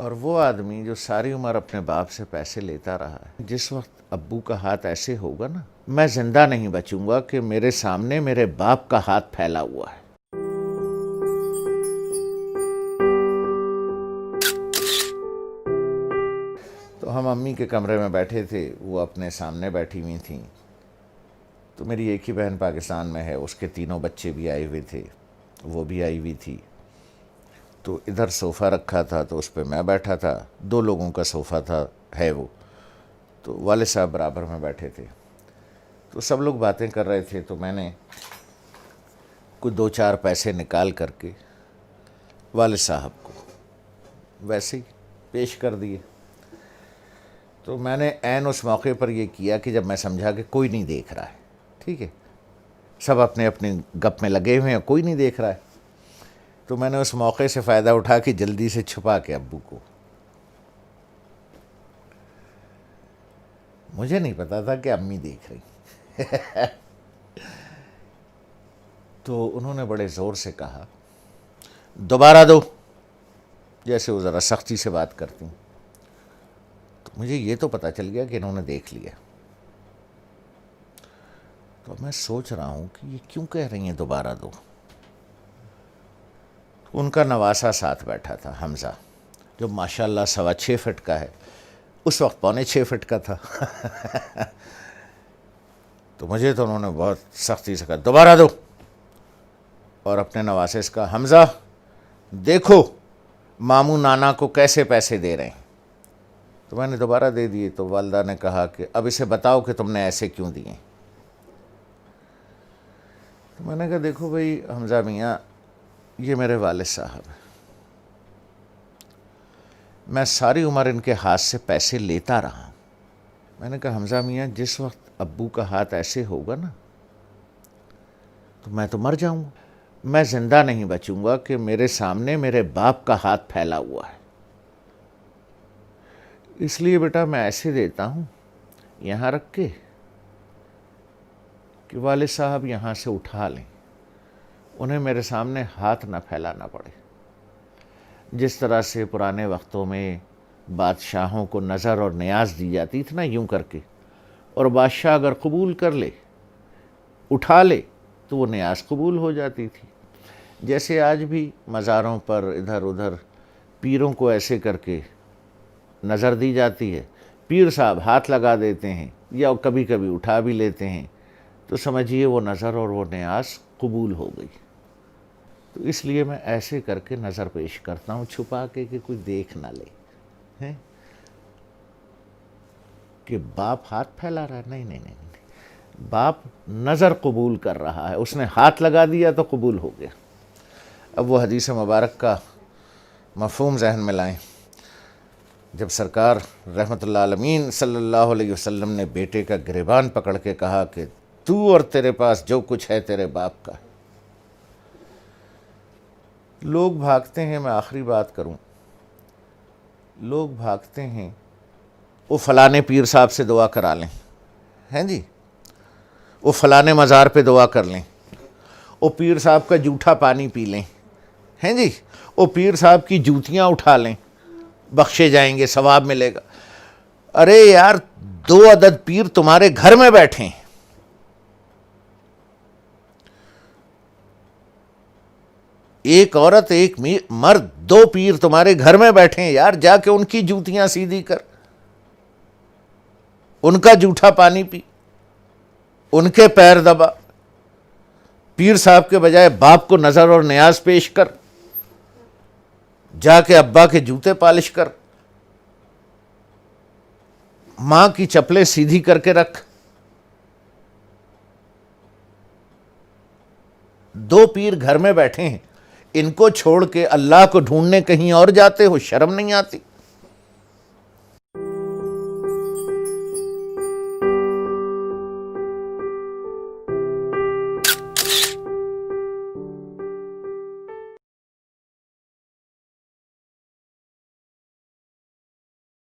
اور وہ آدمی جو ساری عمر اپنے باپ سے پیسے لیتا رہا ہے، جس وقت ابو کا ہاتھ ایسے ہوگا نا، میں زندہ نہیں بچوں گا کہ میرے سامنے میرے باپ کا ہاتھ پھیلا ہوا ہے۔ تو ہم امی کے کمرے میں بیٹھے تھے، وہ اپنے سامنے بیٹھی ہوئی تھیں۔ تو میری ایک ہی بہن پاکستان میں ہے، اس کے تینوں بچے بھی آئے ہوئے تھے، وہ بھی آئی ہوئی تھی۔ تو ادھر صوفہ رکھا تھا تو اس پہ میں بیٹھا تھا، 2 لوگوں کا صوفہ تھا، ہے وہ۔ تو والد صاحب برابر میں بیٹھے تھے، تو سب لوگ باتیں کر رہے تھے، تو میں نے کوئی 2-4 پیسے نکال کر کے والد صاحب کو ویسے ہی پیش کر دیے۔ تو میں نے عین اس موقع پر یہ کیا کہ جب میں سمجھا کہ کوئی نہیں دیکھ رہا ہے، ٹھیک ہے، سب اپنے اپنے گپ میں لگے ہوئے ہیں، کوئی نہیں دیکھ رہا ہے، تو میں نے اس موقع سے فائدہ اٹھا کے جلدی سے چھپا کے ابو کو، مجھے نہیں پتا تھا کہ امی دیکھ رہی تو انہوں نے بڑے زور سے کہا، دوبارہ دو، جیسے وہ ذرا سختی سے بات کرتی ہیں۔ تو مجھے یہ تو پتہ چل گیا کہ انہوں نے دیکھ لیا۔ تو میں سوچ رہا ہوں کہ یہ کیوں کہہ رہی ہیں دوبارہ دو۔ ان کا نواسا ساتھ بیٹھا تھا، حمزہ، جو ماشاءاللہ 6.25 فٹ کا ہے، اس وقت 6.25 فٹ کا تھا تو مجھے تو انہوں نے بہت سختی سے کہا دوبارہ دو، اور اپنے نواسے سے کہا، حمزہ دیکھو ماموں نانا کو کیسے پیسے دے رہے ہیں۔ تو میں نے دوبارہ دے دیے، تو والدہ نے کہا کہ اب اسے بتاؤ کہ تم نے ایسے کیوں دیے۔ تو میں نے کہا دیکھو بھائی حمزہ میاں، یہ میرے والد صاحب ہیں، میں ساری عمر ان کے ہاتھ سے پیسے لیتا رہا ہوں۔ میں نے کہا حمزہ میاں، جس وقت ابو کا ہاتھ ایسے ہوگا نا، تو میں تو مر جاؤں گا، میں زندہ نہیں بچوں گا کہ میرے سامنے میرے باپ کا ہاتھ پھیلا ہوا ہے، اس لیے بیٹا میں ایسے دیتا ہوں یہاں رکھ کے کہ والد صاحب یہاں سے اٹھا لیں، انہیں میرے سامنے ہاتھ نہ پھیلانا پڑے۔ جس طرح سے پرانے وقتوں میں بادشاہوں کو نظر اور نیاز دی جاتی تھی نا، یوں کر کے، اور بادشاہ اگر قبول کر لے، اٹھا لے، تو وہ نیاز قبول ہو جاتی تھی۔ جیسے آج بھی مزاروں پر ادھر ادھر پیروں کو ایسے کر کے نظر دی جاتی ہے، پیر صاحب ہاتھ لگا دیتے ہیں یا کبھی کبھی اٹھا بھی لیتے ہیں، تو سمجھیے وہ نظر اور وہ نیاز قبول ہو گئی۔ تو اس لیے میں ایسے کر کے نظر پیش کرتا ہوں، چھپا کے کہ کوئی دیکھ نہ لے کہ باپ ہاتھ پھیلا رہا ہے۔ نہیں نہیں نہیں، باپ نظر قبول کر رہا ہے، اس نے ہاتھ لگا دیا تو قبول ہو گیا۔ اب وہ حدیث مبارک کا مفہوم ذہن میں لائیں، جب سرکار رحمت اللہ عالمین صلی اللہ علیہ وسلم نے بیٹے کا گریبان پکڑ کے کہا کہ تو اور تیرے پاس جو کچھ ہے تیرے باپ کا۔ لوگ بھاگتے ہیں، میں آخری بات کروں، لوگ بھاگتے ہیں وہ فلانے پیر صاحب سے دعا کرا لیں، ہیں جی، وہ فلانے مزار پہ دعا کر لیں، وہ پیر صاحب کا جھوٹا پانی پی لیں، ہیں جی، وہ پیر صاحب کی جوتیاں اٹھا لیں، بخشے جائیں گے، ثواب ملے گا۔ ارے یار، 2 عدد پیر تمہارے گھر میں بیٹھے ہیں، ایک عورت ایک مرد، 2 پیر تمہارے گھر میں بیٹھے ہیں یار، جا کے ان کی جوتیاں سیدھی کر، ان کا جھوٹا پانی پی، ان کے پیر دبا، پیر صاحب کے بجائے باپ کو نظر اور نیاز پیش کر، جا کے ابا کے جوتے پالش کر، ماں کی چپلیں سیدھی کر کے رکھ۔ 2 پیر گھر میں بیٹھے ہیں، ان کو چھوڑ کے اللہ کو ڈھونڈنے کہیں اور جاتے ہو، شرم نہیں آتی؟